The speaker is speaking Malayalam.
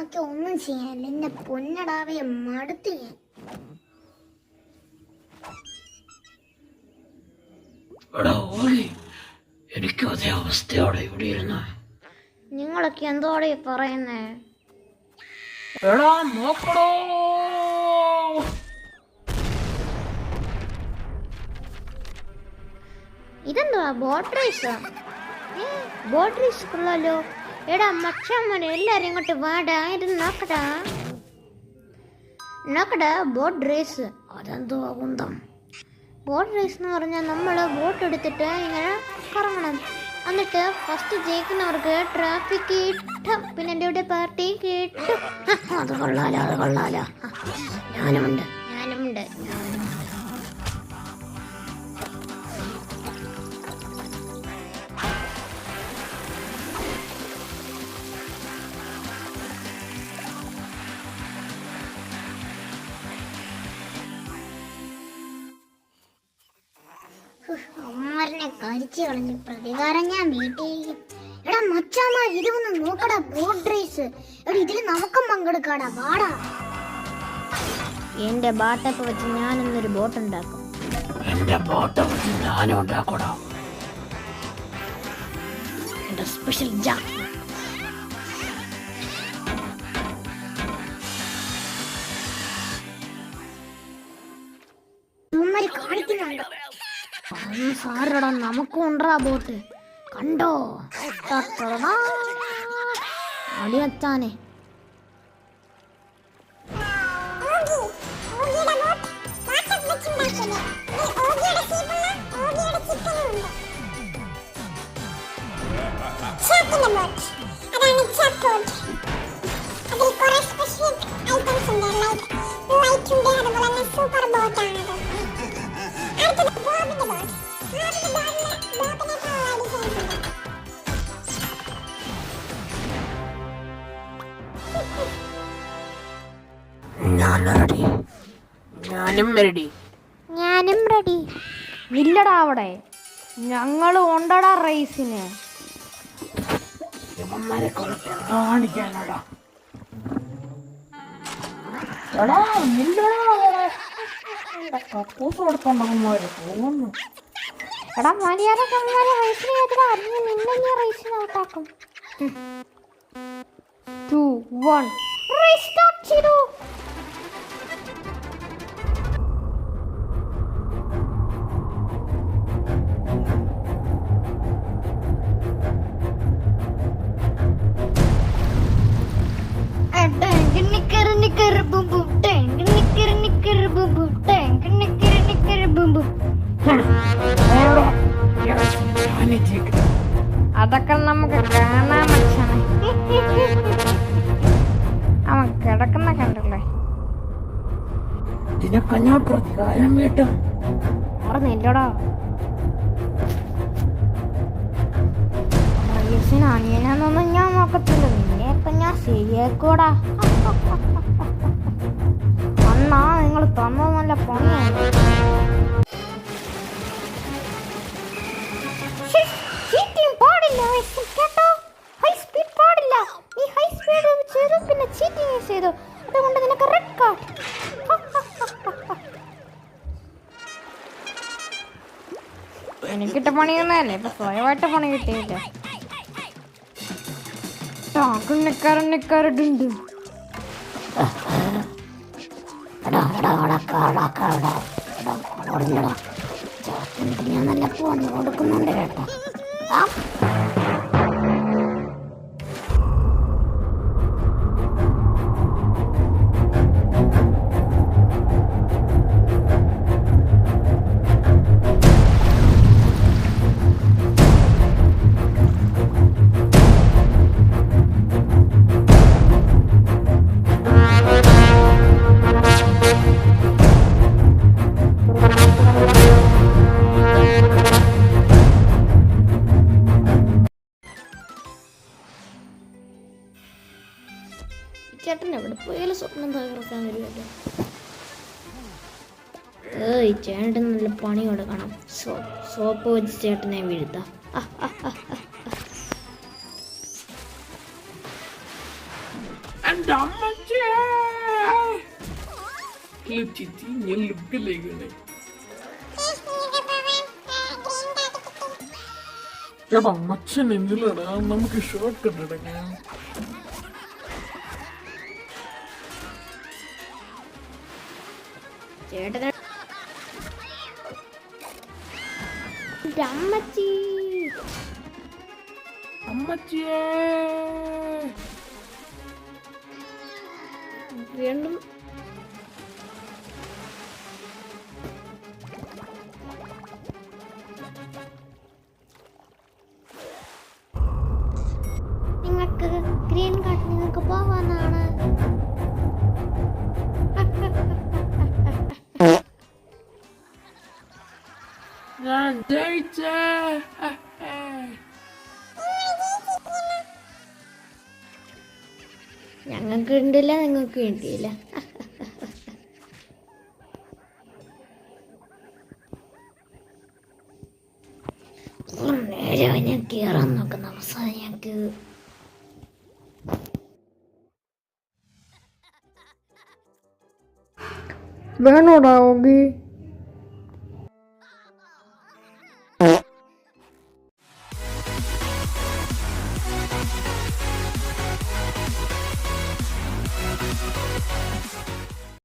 നോക്കി ഒന്നും ചെയ്യാനില്ല. എന്നെ പൊന്നടാവെ മടുത്ത് ഞാൻ. എനിക്ക് അതേ അവസ്ഥയോടെ ഇവിടെ ഇരുന്ന. നിങ്ങളൊക്കെ എന്തോടെ പറയുന്നേ? ഇതെന്താ ബോട്ട് റേസാ? ബോട്ട് റേസ് കൊള്ളാലോ. എടാ മച്ചാമ്മനെ എല്ലാരും ഇങ്ങോട്ട് വാടാ, ഇത് നോക്കടാ നോക്കടാ. Boat race. അതെന്തോ കുന്തം. ബോട്ട് റേസ് എന്ന് പറഞ്ഞാൽ നമ്മൾ ബോട്ട് എടുത്തിട്ട് ഇങ്ങനെ കറങ്ങണം. എന്നിട്ട് ഫസ്റ്റ് ജയിക്കുന്നവർക്ക് ട്രാഫിക് കിട്ടും. പിന്നെ എൻ്റെ ഇവിടെ പാർട്ടി കിട്ടും. അത് കൊള്ളാലോ, അത് കൊള്ളാലോ. ഞാനുമുണ്ട്. അമ്മാരനെ കരിച്ചു കളഞ്ഞ് പ്രതികാരം ഞാൻ വീട്ടിലേക്ക്. എടാ മച്ചാമ്മ, ഇത് ഒന്ന് നോക്കടാ, ബോട്ട് റേസ്. എടാ ഇതില് നമുക്കും പങ്കെടുക്കാടാ, വാടാ. എന്റെ ബാട്ടൊക്കെ വെച്ച് ഞാനൊന്നൊരു ബോട്ട് ഉണ്ടാക്കും. എന്റെ ബോട്ട് വെച്ച് ഞാനും ഉണ്ടാക്കൂടാ. എന്റെ സ്പെഷ്യൽ ജാക്ക്. കാണിക്കുന്നുണ്ട് സാറടാ, നമുക്കും ഉണ്ടാ ബോട്ട്. കണ്ടോ അടിയച്ചാനെ. സൂപ്പർ ബോട്ടാണ്. ഞാനും റെഡി. ഇല്ലടാ അവിടെ ഞങ്ങൾ ഉണ്ടടാ റേസിന്. എടാ മര്യാദ റേസിന് അറിഞ്ഞ് നിന്നെ ഞാൻ റേസിന് ഔട്ടാക്കും. 2, 1 റേസ് സ്റ്റാർട്ട് ചെയ്തു. അതൊക്കെ നമുക്ക് കാണാൻ മച്ചാണ്. അവൻ കിടക്കുന്ന കണ്ടല്ലേ. ഇതിനൊക്കെ ഞാൻ പ്രതികാരം കേട്ടോ. പറഞ്ഞില്ലടാ അനിയനാന്നൊന്നും ഞാൻ നോക്കത്തില്ല. നിന്നെയൊക്കെ ഞാൻ ശരിയാക്കൂടാ. അന്നാ നിങ്ങൾ തന്നത് നല്ല പണിയാണ്. കേട്ടോ, ഹൈ സ്പീഡ് പാടില്ല. നീ ഹൈ സ്പീഡ് ചെയ്തു, പിന്നെ ചീറ്റിംഗ് ചെയ്തു. അതുകൊണ്ട് നിനക്ക് റെഡ് കാർഡ്. എനിക്കിട്ട പണിയൊന്നല്ലേ, ഇപ്പൊ സ്വയമായിട്ട് പണി കിട്ടിയില്ല. നിക്കാറുണ്ട്. ഞാൻ നല്ല ഫോൺ കൊടുക്കുന്നുണ്ട് കേട്ടോ. ചേട്ടൻ എവിടെ പോയാലും സ്വപ്നം തകർക്കാൻ വരുമല്ലോ. ചേട്ടൻ നല്ല പണി കൊടുക്കണം. സോപ്പ് വെച്ച് ചേട്ടനെ വീഴ്ത്താം. എന്റെ അമ്മച്ചേ ചിത്തി ഞാൻ ലുക്കിലേക്കാണ്. എടാ മച്ചൻ എന്നില്ലടാ, നമുക്ക് ഷോർട്ട് കട്ട് എടുക്കാം. ചേട്ടൻ അമ്മച്ചി അമ്മച്ചിയേ വീണ്ടും നിങ്ങൾക്ക് ഗ്രീൻ കാർഡ് നിങ്ങൾക്ക് പോവാന്നാണ്. ഞാൻ ജയിച്ചേ. ഞങ്ങൾക്ക് ഉണ്ടില്ല, നിങ്ങൾക്ക് വേണ്ടിയില്ല. നേരെ ഞാൻ കയറാൻ നോക്കുന്ന അവസാനം ഞങ്ങൾക്ക് വേണോടാ ഓഗി?